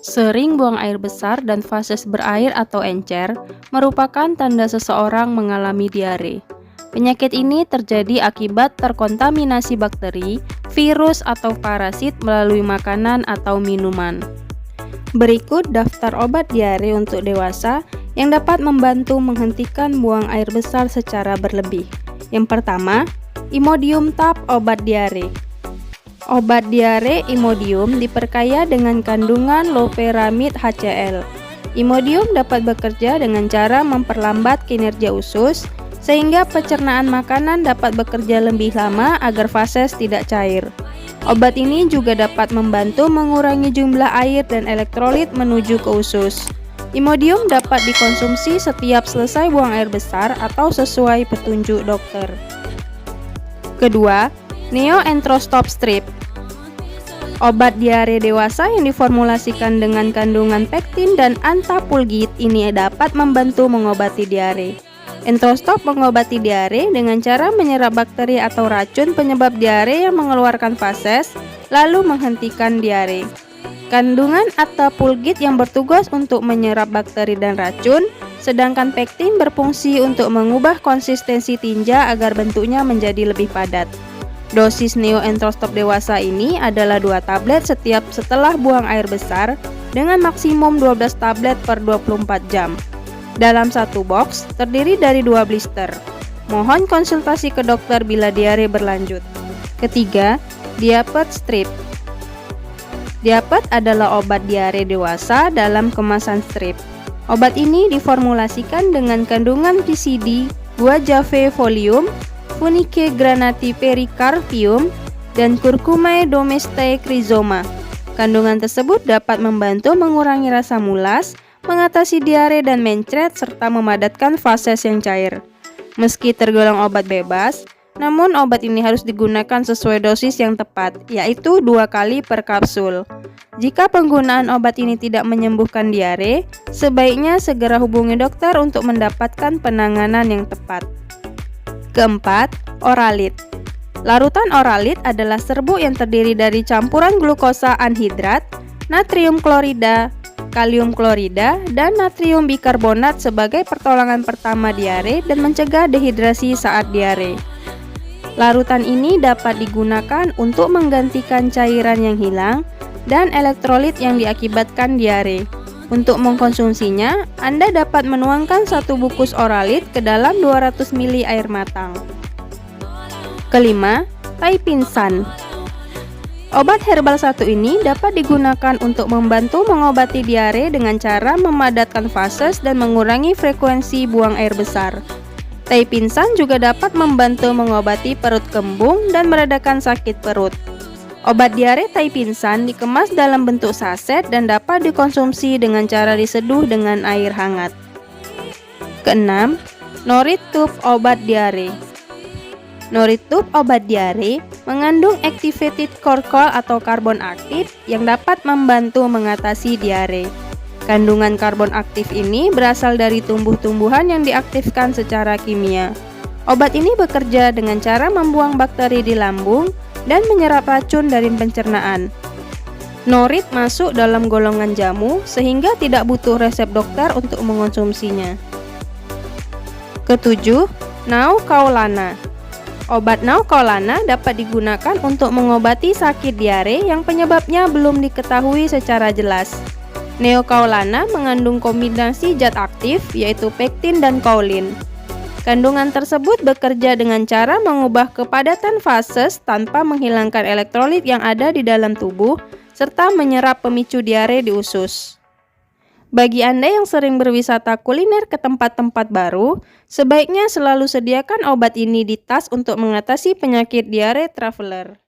Sering buang air besar dan fases berair atau encer merupakan tanda seseorang mengalami diare. Penyakit ini terjadi akibat terkontaminasi bakteri, virus, atau parasit melalui makanan atau minuman. Berikut daftar obat diare untuk dewasa yang dapat membantu menghentikan buang air besar secara berlebih. Yang pertama, Imodium Tab obat diare. Obat diare Imodium diperkaya dengan kandungan loperamid HCl. Imodium dapat bekerja dengan cara memperlambat kinerja usus, sehingga pencernaan makanan dapat bekerja lebih lama agar fases tidak cair. Obat ini juga dapat membantu mengurangi jumlah air dan elektrolit menuju ke usus. Imodium dapat dikonsumsi setiap selesai buang air besar atau sesuai petunjuk dokter. Kedua, Neo-Entrostop Strip. Obat diare dewasa yang diformulasikan dengan kandungan pektin dan antapulgit ini dapat membantu mengobati diare. Entrostop mengobati diare dengan cara menyerap bakteri atau racun penyebab diare yang mengeluarkan fases, lalu menghentikan diare. Kandungan antapulgit yang bertugas untuk menyerap bakteri dan racun, sedangkan pektin berfungsi untuk mengubah konsistensi tinja agar bentuknya menjadi lebih padat. Dosis Neo-Entrostop dewasa ini adalah 2 tablet setiap setelah buang air besar dengan maksimum 12 tablet per 24 jam. Dalam satu box terdiri dari 2 blister. Mohon konsultasi ke dokter bila diare berlanjut. Ketiga, Diapet Strip. Diapet adalah obat diare dewasa dalam kemasan strip. Obat ini diformulasikan dengan kandungan PCD, guajave folium, Funice granati pericarpium, dan Curcumae domestique rhizoma. Kandungan tersebut dapat membantu mengurangi rasa mulas, mengatasi diare dan mencret, serta memadatkan fases yang cair. Meski tergolong obat bebas, namun obat ini harus digunakan sesuai dosis yang tepat, yaitu 2 kali per kapsul. Jika penggunaan obat ini tidak menyembuhkan diare, sebaiknya segera hubungi dokter untuk mendapatkan penanganan yang tepat. Keempat, Oralit. Larutan Oralit adalah serbuk yang terdiri dari campuran glukosa anhidrat, natrium klorida, kalium klorida, dan natrium bikarbonat sebagai pertolongan pertama diare dan mencegah dehidrasi saat diare. Larutan ini dapat digunakan untuk menggantikan cairan yang hilang dan elektrolit yang diakibatkan diare. Untuk mengkonsumsinya, Anda dapat menuangkan 1 bungkus Oralit ke dalam 200 ml air matang. Kelima, Taipinsan. Obat herbal satu ini dapat digunakan untuk membantu mengobati diare dengan cara memadatkan fases dan mengurangi frekuensi buang air besar. Taipinsan juga dapat membantu mengobati perut kembung dan meredakan sakit perut. Obat diare Taipinsan dikemas dalam bentuk saset dan dapat dikonsumsi dengan cara diseduh dengan air hangat. Keenam, Noritub obat diare. Noritub obat diare mengandung activated charcoal atau karbon aktif yang dapat membantu mengatasi diare. Kandungan karbon aktif ini berasal dari tumbuh-tumbuhan yang diaktifkan secara kimia. Obat ini bekerja dengan cara membuang bakteri di lambung dan menyerap racun dari pencernaan. Norit masuk dalam golongan jamu sehingga tidak butuh resep dokter untuk mengonsumsinya. Ketujuh, Naukaolana. Obat Naukaolana dapat digunakan untuk mengobati sakit diare yang penyebabnya belum diketahui secara jelas. Naukaolana mengandung kombinasi zat aktif yaitu pektin dan kaolin. Kandungan tersebut bekerja dengan cara mengubah kepadatan fases tanpa menghilangkan elektrolit yang ada di dalam tubuh, serta menyerap pemicu diare di usus. Bagi Anda yang sering berwisata kuliner ke tempat-tempat baru, sebaiknya selalu sediakan obat ini di tas untuk mengatasi penyakit diare traveler.